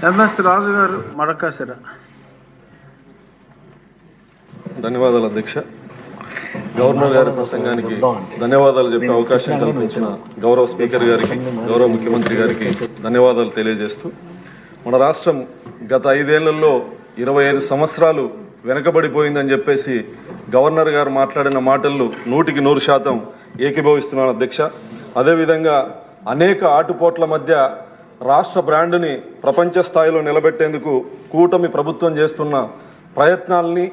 MS రాజు గారు మడకాసిర. ధన్యవాదాలు అధ్యక్ష. గవర్నర్ గారి ప్రసంగానికి ధన్యవాదాలు చెప్పే అవకాశం కల్పించిన గౌరవ స్పీకర్ గారికి, గౌరవ ముఖ్యమంత్రి గారికి ధన్యవాదాలు తెలియజేస్తూ, మన రాష్ట్రం గత 5 ఏళ్లలో 25 సంవత్సరాలు వెనకబడిపోయిందని చెప్పేసి గవర్నర్ గారు మాట్లాడిన మాటలు 100% ఏకీభవిస్తున్నాను అధ్యక్ష. అదేవిధంగా అనేక ఆటుపోట్ల మధ్య రాష్ట్ర బ్రాండ్ని ప్రపంచ స్థాయిలో నిలబెట్టేందుకు కూటమి ప్రభుత్వం చేస్తున్న ప్రయత్నాల్ని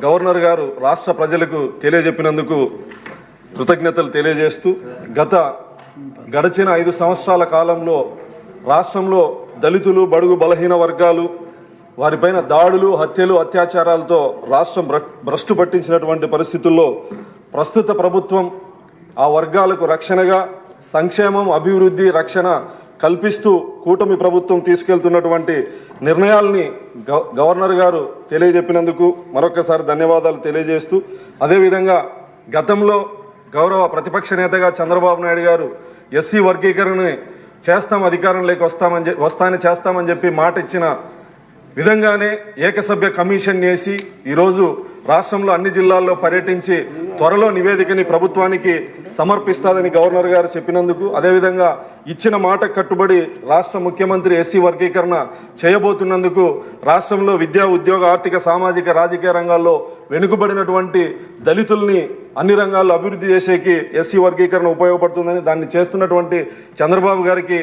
గవర్నర్ గారు రాష్ట్ర ప్రజలకు తెలియజెప్పినందుకు కృతజ్ఞతలు తెలియజేస్తూ, గడిచిన 5 సంవత్సరాల కాలంలో రాష్ట్రంలో దళితులు, బడుగు బలహీన వర్గాలు వారిపైన దాడులు, హత్యలు, అత్యాచారాలతో రాష్ట్రం భ్రష్టు పట్టించినటువంటి పరిస్థితుల్లో ప్రస్తుత ప్రభుత్వం ఆ వర్గాలకు రక్షణగా సంక్షేమం, అభివృద్ధి, రక్షణ కల్పిస్తూ కూటమి ప్రభుత్వం తీసుకెళ్తున్నటువంటి నిర్ణయాల్ని గవర్నర్ గారు తెలియజెప్పినందుకు మరొకసారి ధన్యవాదాలు తెలియజేస్తూ, అదేవిధంగా గతంలో గౌరవ ప్రతిపక్ష నేతగా చంద్రబాబు నాయుడు గారు ఎస్సీ వర్గీకరణని చేస్తాం, అధికారంలోకి వస్తామని చేస్తామని చెప్పి మాట ఇచ్చిన విధంగానే ఏకసభ్య కమిషన్ వేసి ఈరోజు రాష్ట్రంలో అన్ని జిల్లాల్లో పర్యటించి త్వరలో నివేదికని ప్రభుత్వానికి సమర్పిస్తాదని గవర్నర్ గారు చెప్పినందుకు, అదేవిధంగా ఇచ్చిన మాట కట్టుబడి రాష్ట్ర ముఖ్యమంత్రి ఎస్సీ వర్గీకరణ చేయబోతున్నందుకు రాష్ట్రంలో విద్యా, ఉద్యోగ, ఆర్థిక, సామాజిక, రాజకీయ రంగాల్లో వెనుకబడినటువంటి దళితుల్ని అన్ని రంగాల్లో అభివృద్ధి చేసేకి ఎస్సీ వర్గీకరణ ఉపయోగపడుతుందని దాన్ని చేస్తున్నటువంటి చంద్రబాబు గారికి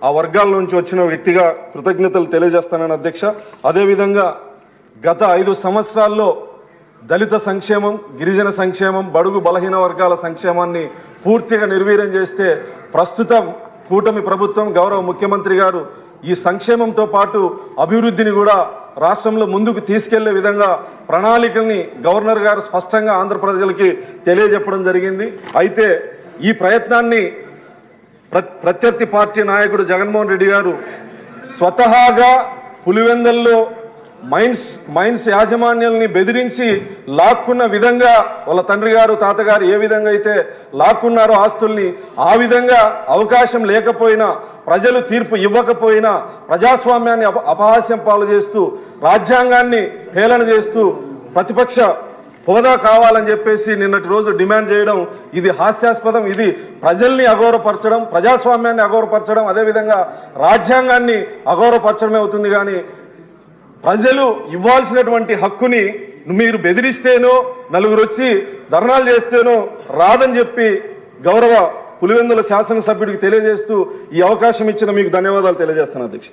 ఆ వర్గాల నుంచి వచ్చిన వ్యక్తిగా కృతజ్ఞతలు తెలియజేస్తానని అధ్యక్ష. అదేవిధంగా గత 5 సంవత్సరాల్లో దళిత సంక్షేమం, గిరిజన సంక్షేమం, బడుగు బలహీన వర్గాల సంక్షేమాన్ని పూర్తిగా నిర్వీర్యం చేస్తే ప్రస్తుతం కూటమి ప్రభుత్వం, గౌరవ ముఖ్యమంత్రి గారు ఈ సంక్షేమంతో పాటు అభివృద్ధిని కూడా రాష్ట్రంలో ముందుకు తీసుకెళ్లే విధంగా ప్రణాళికల్ని గవర్నర్ గారు స్పష్టంగా ఆంధ్ర ప్రజలకి తెలియజెప్పడం జరిగింది. అయితే ఈ ప్రయత్నాన్ని ప్రత్యర్థి పార్టీ నాయకుడు జగన్మోహన్ రెడ్డి గారు స్వతహాగా పులివెందల్లో మైన్స్ యాజమాన్యాల్ని బెదిరించి లాక్కున్న విధంగా వాళ్ళ తండ్రి గారు, తాతగారు ఏ విధంగా అయితే లాక్కున్నారో ఆస్తుల్ని, ఆ విధంగా అవకాశం లేకపోయినా, ప్రజలు తీర్పు ఇవ్వకపోయినా ప్రజాస్వామ్యాన్ని అపహాస్యం పాలు చేస్తూ, రాజ్యాంగాన్ని హేళన చేస్తూ ప్రతిపక్ష హోదా కావాలని చెప్పేసి నిన్నటి రోజు డిమాండ్ చేయడం ఇది హాస్యాస్పదం. ఇది ప్రజల్ని అగౌరవపరచడం, ప్రజాస్వామ్యాన్ని అగౌరవపరచడం, అదేవిధంగా రాజ్యాంగాన్ని అగౌరవపరచడమే అవుతుంది. కానీ ప్రజలు ఇవ్వాల్సినటువంటి హక్కుని మీరు బెదిరిస్తేనో, నలుగురు వచ్చి ధర్నాలు చేస్తేనో రాదని చెప్పి గౌరవ పులివెందుల శాసనసభ్యుడికి తెలియజేస్తూ ఈ అవకాశం ఇచ్చిన మీకు ధన్యవాదాలు తెలియజేస్తాను అధ్యక్ష.